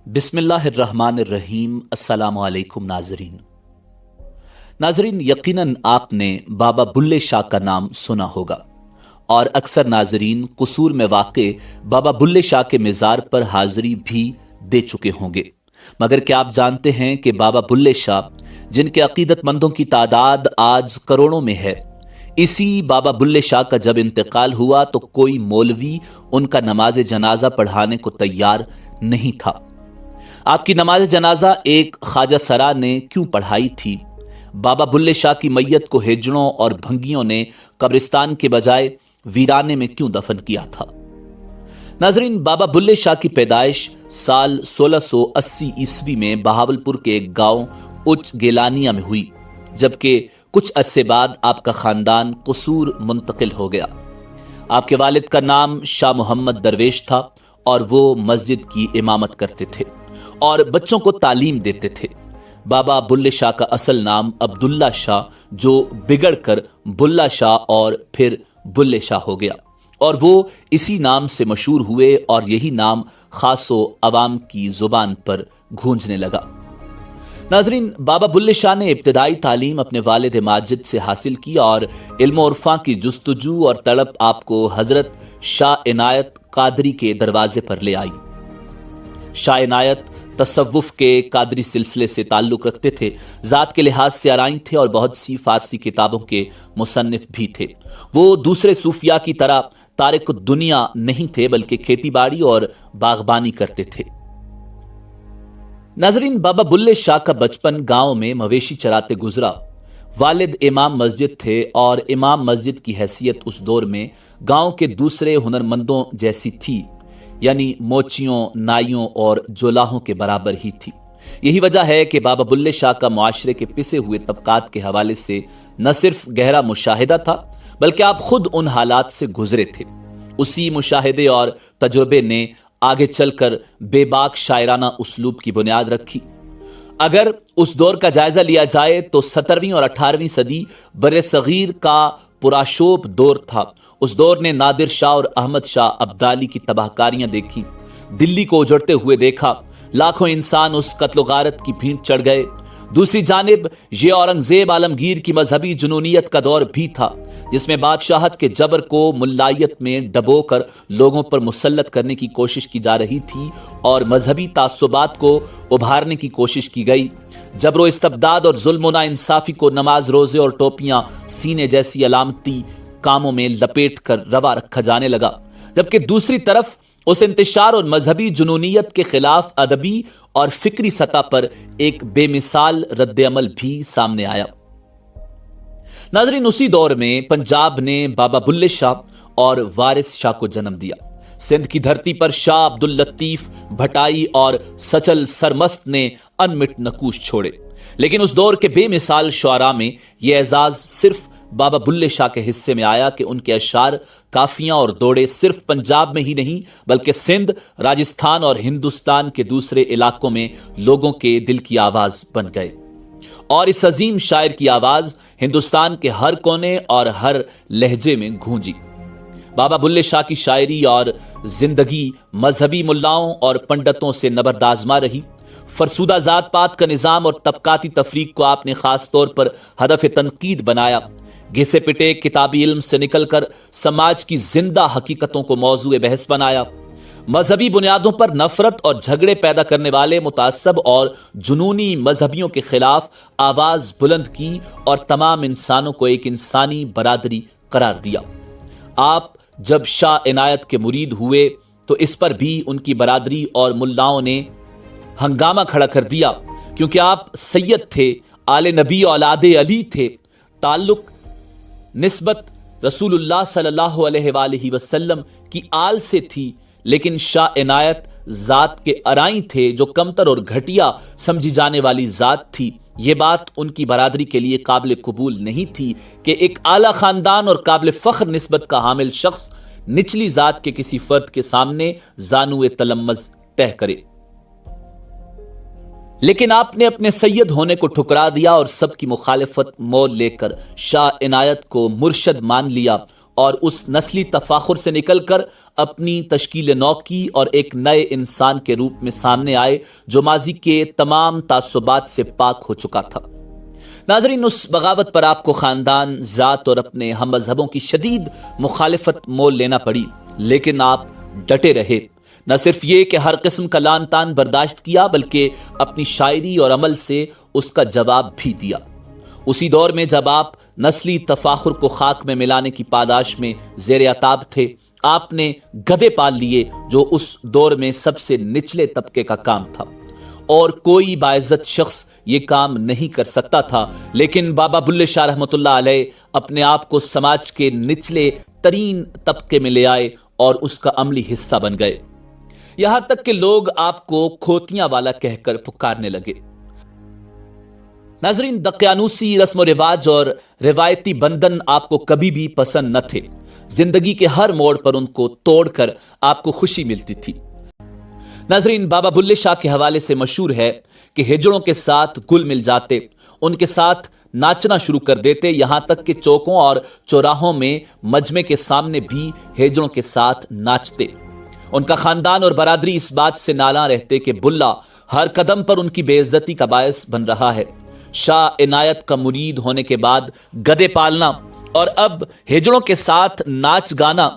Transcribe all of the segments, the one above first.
बिस्मिल्लाहिर्रहमानिर्रहीम। अस्सलामु अलैकुम नाजरीन, यकीनन आपने बाबा बुल्ले शाह का नाम सुना होगा और अक्सर नाजरीन कसूर में वाक़े बाबा बुल्ले शाह के मिज़ार पर हाजिरी भी दे चुके होंगे। मगर क्या आप जानते हैं कि बाबा बुल्ले शाह, जिनके अकीदतमंदों की तादाद आज करोड़ों में है, इसी बाबा बुल्ले शाह का जब इंतकाल हुआ तो कोई मौलवी उनका नमाज जनाजा पढ़ाने को तैयार नहीं था। आपकी नमाज जनाजा एक ख्वाजा सरा ने क्यों पढ़ाई थी? बाबा बुल्ले शाह की मैयत को हिजड़ों और भंगियों ने कब्रिस्तान के बजाय वीराने में क्यों दफन किया था? नाजरीन, बाबा बुल्ले शाह की पैदाइश साल 1680 ईस्वी में बहावलपुर के एक गांव उच्च गेलानिया में हुई, जबकि कुछ अरसे बाद आपका खानदान कसूर मुंतकिल हो गया। आपके वालिद का नाम शाह मोहम्मद दरवेश था और वो मस्जिद की इमामत करते थे और बच्चों को तालीम देते थे। बाबा बुल्ले शाह का असल नाम अब्दुल्ला शाह, जो बिगड़कर बुल्ला शाह और फिर बुल्ले शाह हो गया और वो इसी नाम से मशहूर हुए और यही नाम खासो अवाम की जुबान पर गूंजने लगा। नाजरीन, बाबा बुल्ले शाह ने इब्तदाई तालीम अपने वालिद माजिद से हासिल की और इल्म और उर्फा की जुस्तजू और तड़प आपको हजरत शाह इनायत कादरी के दरवाजे पर ले आई। शाह इनायत तसव्वुफ के कादरी सिलसिले से ताल्लुक रखते थे, जात के लिहाज से अराइन थे और बहुत सी फारसी किताबों के मुसन्निफ भी थे। वो दूसरे सूफिया की तरह तारिक दुनिया नहीं थे, बल्कि खेती बाड़ी और बागबानी करते थे। नाजरीन, बाबा बुल्ले शाह का बचपन गांव में मवेशी चराते गुजरा। वालिद इमाम मस्जिद थे और इमाम मस्जिद की हैसियत उस दौर में गांव के दूसरे हुनरमंदों जैसी थी, यानी मोचियों, नाइयों और जोलाहों के बराबर ही थी। यही वजह है कि बाबा बुल्ले शाह का मुआशरे के पिसे हुए तबकात के हवाले से न सिर्फ गहरा मुशाहिदा था, बल्कि आप खुद उन हालात से गुजरे थे। उसी मुशाहिदे और तजुर्बे ने आगे चलकर बेबाक शायराना उस्लूब की बुनियाद रखी। अगर उस दौर का जायजा लिया जाए तो 17वीं और 18वीं सदी बरे सगीर का पुराशोभ दौर था। उस दौर ने नादिर शाह और अहमद शाह अब्दाली की तबाहकारियां देखी, दिल्ली को उजड़ते हुए देखा, लाखों इंसान उस कत्ल गारत की भीड़ चढ़ गए। दूसरी जानिब ये औरंगजेब आलमगीर की मजहबी जुनूनियत का दौर भी था, जिसमें बादशाहत के जबर को मुल्लायत में डबोकर लोगों पर मुसल्लत करने की कोशिश की जा रही थी और मजहबी तासुबात को उभारने की कोशिश की गई। जबरो इस्तबदाद और जुल्म ना इंसाफी को नमाज, रोजे और टोपियां सीने जैसी अलामती कामों में लपेट कर रवा रखा जाने लगा, जबकि दूसरी तरफ उस इंतशार और मजहबी जुनूनियत के खिलाफ अदबी और फिक्री सतह पर एक बेमिसाल रद्द-ए-अमल भी सामने आया। नाजरीन, उसी दौर में पंजाब ने बाबा बुल्ले शाह और वारिस शाह को जन्म दिया। सिंध की धरती पर शाह अब्दुल लतीफ भटाई और सचल सरमस्त ने अनमिट नकूश छोड़े, लेकिन उस दौर के बेमिसाल शुआरा में यह एजाज सिर्फ बाबा बुल्ले शाह के हिस्से में आया कि उनके अशार, काफियां और दौड़े सिर्फ पंजाब में ही नहीं, बल्कि सिंध, राजस्थान और हिंदुस्तान के दूसरे इलाकों में लोगों के दिल की आवाज बन गए और इस अजीम शायर की आवाज हिंदुस्तान के हर कोने और हर लहजे में गूंजी। बाबा बुल्ले शाह की शायरी और जिंदगी मजहबी मुल्लाओं और पंडितों से नबरदाजमा रही। फरसुदा जात पात का निजाम और तबकाती तफरीक को आपने खास तौर पर हदफ तनकीद बनाया। घिसे पिटे किताबी इल्म से निकलकर समाज की जिंदा हकीकतों को मौजूए बहस बनाया। मजहबी बुनियादों पर नफरत और झगड़े पैदा करने वाले मुतासब और जुनूनी मजहबियों के खिलाफ आवाज बुलंद की और तमाम इंसानों को एक इंसानी बरादरी करार दिया। आप जब शाह इनायत के मुरीद हुए तो इस पर भी उनकी बरादरी और मुल्लाओं ने हंगामा खड़ा कर दिया, क्योंकि आप सैयद थे, आले नबी औलादे अली थे, ताल्लुक निस्बत रसूलुल्लाह सल्लल्लाहु अलैहि वसल्लम की आल से थी, लेकिन शाह इनायत जात के अराई थे जो कमतर और घटिया समझी जाने वाली जात थी। ये बात उनकी बरादरी के लिए काबिल कबूल नहीं थी कि एक आला खानदान और काबिल फख्र निस्बत का हामिल शख्स निचली जात के किसी फर्द के सामने जानुए तलम्मज तय करे। लेकिन आपने अपने सैयद होने को ठुकरा दिया और सबकी मुखालिफत मोल लेकर शाह इनायत को मुर्शद मान लिया اور اس نسلی تفاخر سے نکل کر اپنی تشکیل نو کی اور ایک نئے انسان کے روپ میں سامنے آئے جو ماضی کے تمام تعصبات سے پاک ہو چکا تھا۔ ناظرین، اس بغاوت پر آپ کو خاندان، ذات اور اپنے ہم مذہبوں کی شدید مخالفت مول لینا پڑی، لیکن آپ ڈٹے رہے۔ نہ صرف یہ کہ ہر قسم کا لان تان برداشت کیا، بلکہ اپنی شاعری اور عمل سے اس کا جواب بھی دیا۔ اسی دور میں جب آپ نسلی تفاخر کو خاک میں ملانے کی پاداش میں زیر عتاب تھے، آپ نے گدھے پال لیے، جو اس دور میں سب سے نچلے طبقے کا کام تھا، اور کوئی باعزت شخص یہ کام نہیں کر سکتا تھا۔ لیکن بابا بلے شاہ رحمۃ اللہ علیہ اپنے آپ کو سماج کے نچلے ترین طبقے میں لے آئے اور اس کا عملی حصہ بن گئے، یہاں تک کہ لوگ آپ کو کھوتیاں والا کہہ کر پکارنے لگے۔ ناظرین، دقیانوسی رسم و رواج اور روایتی بندھن آپ کو کبھی بھی پسند نہ تھے۔ زندگی کے ہر موڑ پر ان کو توڑ کر آپ کو خوشی ملتی تھی۔ ناظرین، بابا بلے شاہ کے حوالے سے مشہور ہے کہ ہجڑوں کے ساتھ گل مل جاتے، ان کے ساتھ ناچنا شروع کر دیتے، یہاں تک کہ چوکوں اور چوراہوں میں مجمع کے سامنے بھی ہجڑوں کے ساتھ ناچتے۔ ان کا خاندان اور برادری اس بات سے نالاں رہتے کہ بلا ہر قدم پر ان کی بے عزتی کا باعث بن رہا ہے۔ شاہ عنایت کا مرید ہونے کے بعد گدھے پالنا اور اب ہجڑوں کے ساتھ ناچ گانا،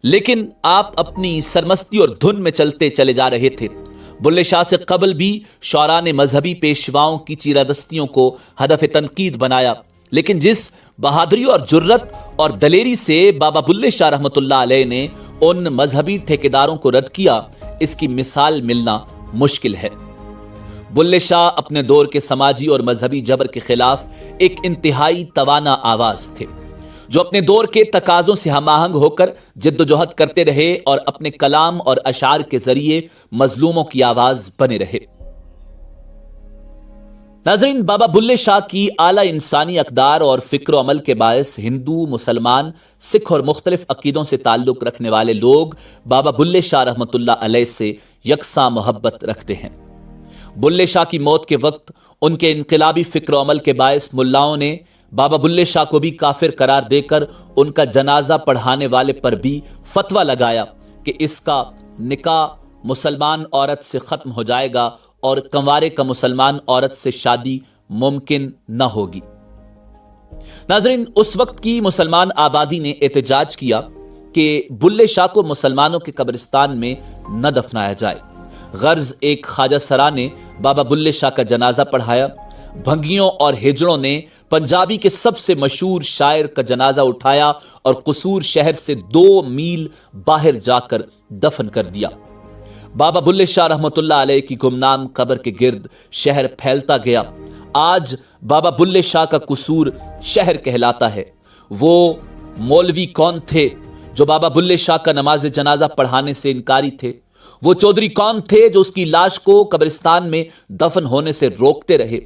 لیکن آپ اپنی سرمستی اور دھن میں چلتے چلے جا رہے تھے۔ بلے شاہ سے قبل بھی شعراء نے مذہبی پیشواؤں کی چیرادستیوں کو ہدف تنقید بنایا، لیکن جس بہادری اور جرت اور دلیری سے بابا بلے شاہ رحمۃ اللہ علیہ نے ان مذہبی ٹھیکیداروں کو رد کیا، اس کی مثال ملنا مشکل ہے۔ بلے شاہ اپنے دور کے سماجی اور مذہبی جبر کے خلاف ایک انتہائی توانا آواز تھے، جو اپنے دور کے تقاضوں سے ہم آہنگ ہو کر جد و جہد کرتے رہے اور اپنے کلام اور اشعار کے ذریعے مظلوموں کی آواز بنے رہے۔ ناظرین، بابا بلے شاہ کی اعلیٰ انسانی اقدار اور فکر و عمل کے باعث ہندو، مسلمان، سکھ اور مختلف عقیدوں سے تعلق رکھنے والے لوگ بابا بلے شاہ رحمۃ اللہ علیہ سے یکساں محبت رکھتے ہیں۔ بلے شاہ کی موت کے وقت ان کے انقلابی فکر و عمل کے باعث ملاؤں نے بابا بلے شاہ کو بھی کافر قرار دے کر ان کا جنازہ پڑھانے والے پر بھی فتویٰ لگایا کہ اس کا نکاح مسلمان عورت سے ختم ہو جائے گا اور کنوارے کا مسلمان عورت سے شادی ممکن نہ ہوگی۔ ناظرین، اس وقت کی مسلمان آبادی نے احتجاج کیا کہ بلے شاہ کو مسلمانوں کے قبرستان میں نہ دفنایا جائے۔ غرض ایک خواجہ سرا نے بابا بلے شاہ کا جنازہ پڑھایا۔ بھنگیوں اور ہجڑوں نے پنجابی کے سب سے مشہور شاعر کا جنازہ اٹھایا اور قصور شہر سے 2 میل باہر جا کر دفن کر دیا۔ بابا بلے شاہ رحمۃ اللہ علیہ کی گمنام قبر کے گرد شہر پھیلتا گیا۔ آج بابا بلے شاہ کا قصور شہر کہلاتا ہے۔ وہ مولوی کون تھے جو بابا بلے شاہ کا نماز جنازہ پڑھانے سے انکاری تھے؟ وہ چودھری کون تھے جو اس کی لاش کو قبرستان میں دفن ہونے سے روکتے رہے؟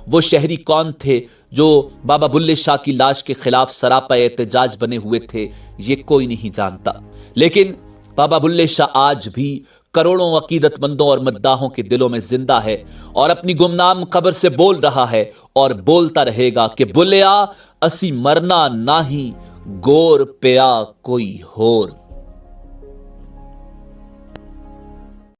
وہ شہری کون تھے جو بابا بلے شاہ کی لاش کے خلاف سراپا احتجاج بنے ہوئے تھے؟ یہ کوئی نہیں جانتا۔ لیکن بابا بلے شاہ آج بھی کروڑوں عقیدت مندوں اور مداحوں کے دلوں میں زندہ ہے اور اپنی گمنام قبر سے بول رہا ہے اور بولتا رہے گا کہ بلیا اسی مرنا نہ ہی گور پیا کوئی ہور۔